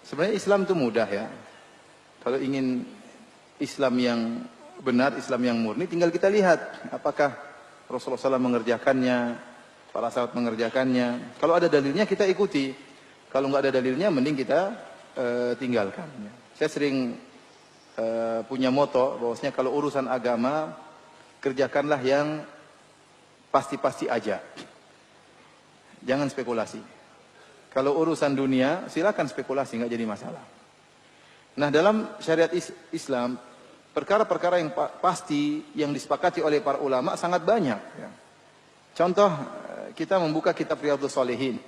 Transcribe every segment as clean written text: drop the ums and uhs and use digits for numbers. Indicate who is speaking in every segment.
Speaker 1: Sebenarnya Islam itu mudah ya. Kalau ingin Islam yang benar, Islam yang murni, tinggal kita lihat apakah Rasulullah SAW mengerjakannya, para sahabat mengerjakannya. Kalau ada dalilnya kita ikuti. Kalau nggak ada dalilnya, mending kita tinggalkan. Saya sering punya moto bahwasanya kalau urusan agama kerjakanlah yang pasti-pasti aja. Jangan spekulasi. Kalau urusan dunia silakan spekulasi, nggak jadi masalah. Nah, dalam syariat Islam perkara-perkara yang pasti yang disepakati oleh para ulama sangat banyak. Ya. Contoh kita membuka kitab Riyadhus Shalihin.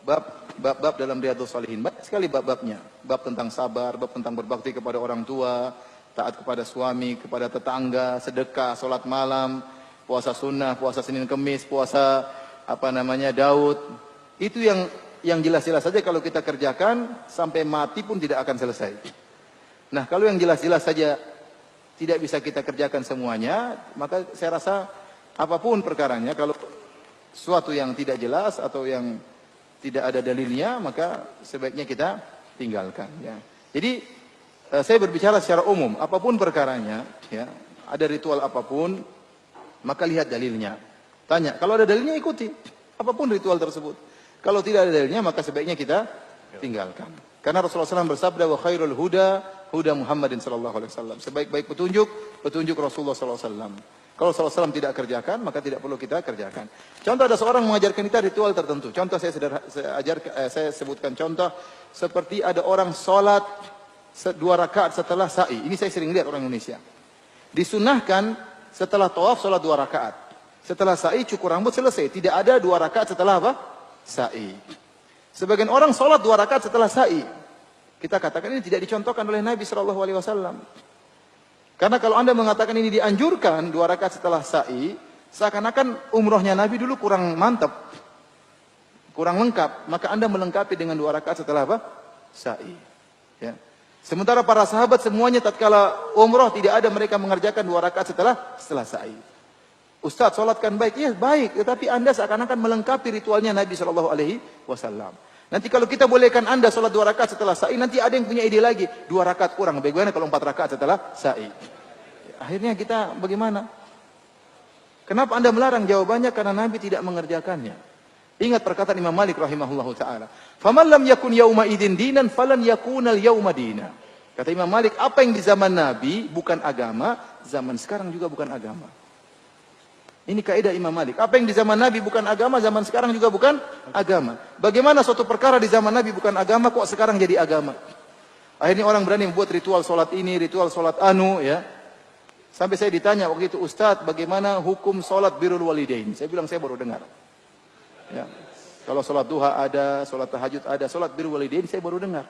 Speaker 1: Bab-bab dalam Riyadhus Shalihin banyak sekali bab-babnya. Bab tentang sabar, bab tentang berbakti kepada orang tua, taat kepada suami, kepada tetangga, sedekah, sholat malam, puasa sunnah, puasa Senin Kemis, puasa Daud. Itu yang jelas-jelas saja kalau kita kerjakan sampai mati pun tidak akan selesai. Nah, kalau yang jelas-jelas saja tidak bisa kita kerjakan semuanya, maka saya rasa apapun perkaranya, kalau suatu yang tidak jelas atau yang tidak ada dalilnya, maka sebaiknya kita tinggalkan. Ya. Jadi saya berbicara secara umum, apapun perkaranya, ya, ada ritual apapun, maka lihat dalilnya. Tanya, kalau ada dalilnya ikuti, apapun ritual tersebut. Kalau tidak ada dalilnya, maka sebaiknya kita tinggalkan. Karena Rasulullah SAW bersabda, wa khairul huda huda Muhammadin sallallahu alaihi wasallam. Sebaik-baik petunjuk Rasulullah SAW. Kalau Rasulullah SAW tidak kerjakan, maka tidak perlu kita kerjakan. Contoh, ada seorang mengajarkan kita ritual tertentu. Contoh saya sebutkan contoh seperti ada orang sholat 2 rakaat setelah sa'i. Ini saya sering lihat orang Indonesia. Disunahkan setelah tawaf sholat 2 rakaat. Setelah sa'i cukur rambut selesai. Tidak ada 2 rakaat setelah apa? Sa'i. Sebagian orang sholat 2 rakaat setelah sa'i. Kita katakan ini tidak dicontohkan oleh Nabi SAW. Karena kalau anda mengatakan ini dianjurkan 2 rakaat setelah sa'i, seakan-akan umrohnya Nabi dulu kurang mantap, kurang lengkap. Maka anda melengkapi dengan 2 rakaat setelah apa? Sa'i. Ya. Sementara para sahabat semuanya tatkala umroh tidak ada mereka mengerjakan 2 rakaat setelah sa'i. Ustaz, sholatkan baik. Iya, baik. Tetapi anda seakan-akan melengkapi ritualnya Nabi SAW. Nanti kalau kita bolehkan anda sholat 2 rakaat setelah sa'i, nanti ada yang punya ide lagi. 2 rakaat kurang. Bagaimana kalau 4 rakaat setelah sa'i? Akhirnya kita bagaimana? Kenapa anda melarang? Jawabannya karena Nabi tidak mengerjakannya. Ingat perkataan Imam Malik rahimahullahu ta'ala. Faman lam yakun yauma idin dinan, falan yakunal yauma dina. Kata Imam Malik, apa yang di zaman Nabi bukan agama, zaman sekarang juga bukan agama. Ini kaidah Imam Malik. Apa yang di zaman Nabi bukan agama, zaman sekarang juga bukan agama. Bagaimana suatu perkara di zaman Nabi bukan agama, kok sekarang jadi agama? Akhirnya orang berani membuat ritual sholat ini, ritual sholat anu, ya. Sampai saya ditanya waktu itu, Ustadz, bagaimana hukum sholat birrul walidain? Saya bilang, saya baru dengar. Ya. Kalau sholat duha ada, sholat tahajud ada, sholat birrul walidain saya baru dengar.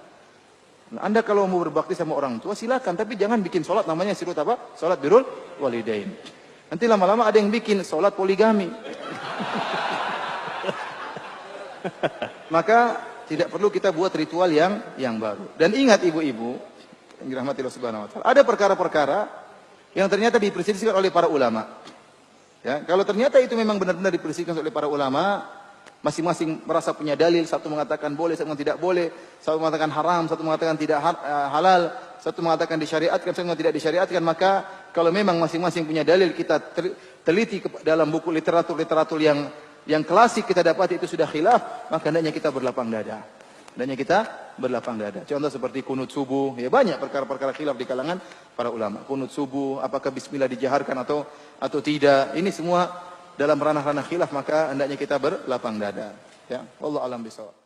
Speaker 1: Nah, anda kalau mau berbakti sama orang tua, silakan. Tapi jangan bikin sholat namanya sirut apa? Sholat birrul walidain. Nanti lama-lama ada yang bikin sholat poligami. Maka tidak perlu kita buat ritual yang baru. Dan ingat ibu-ibu yang dirahmati Allah Subhanahu wa taala, ada perkara-perkara yang ternyata diperselisihkan oleh para ulama. Ya, kalau ternyata itu memang benar-benar diperselisihkan oleh para ulama, masing-masing merasa punya dalil, satu mengatakan boleh, satu mengatakan tidak boleh, satu mengatakan haram, satu mengatakan tidak halal, satu mengatakan disyariatkan, satu mengatakan tidak disyariatkan, maka kalau memang masing-masing punya dalil, kita teliti dalam buku literatur yang klasik kita dapati itu sudah khilaf, maka hendaknya kita berlapang dada. Contoh seperti kunut subuh, ya banyak perkara-perkara khilaf di kalangan para ulama. Kunut subuh, apakah bismillah dijaharkan atau tidak? Ini semua dalam ranah-ranah khilaf, maka hendaknya kita berlapang dada. Ya, wallahu a'lam bishawab.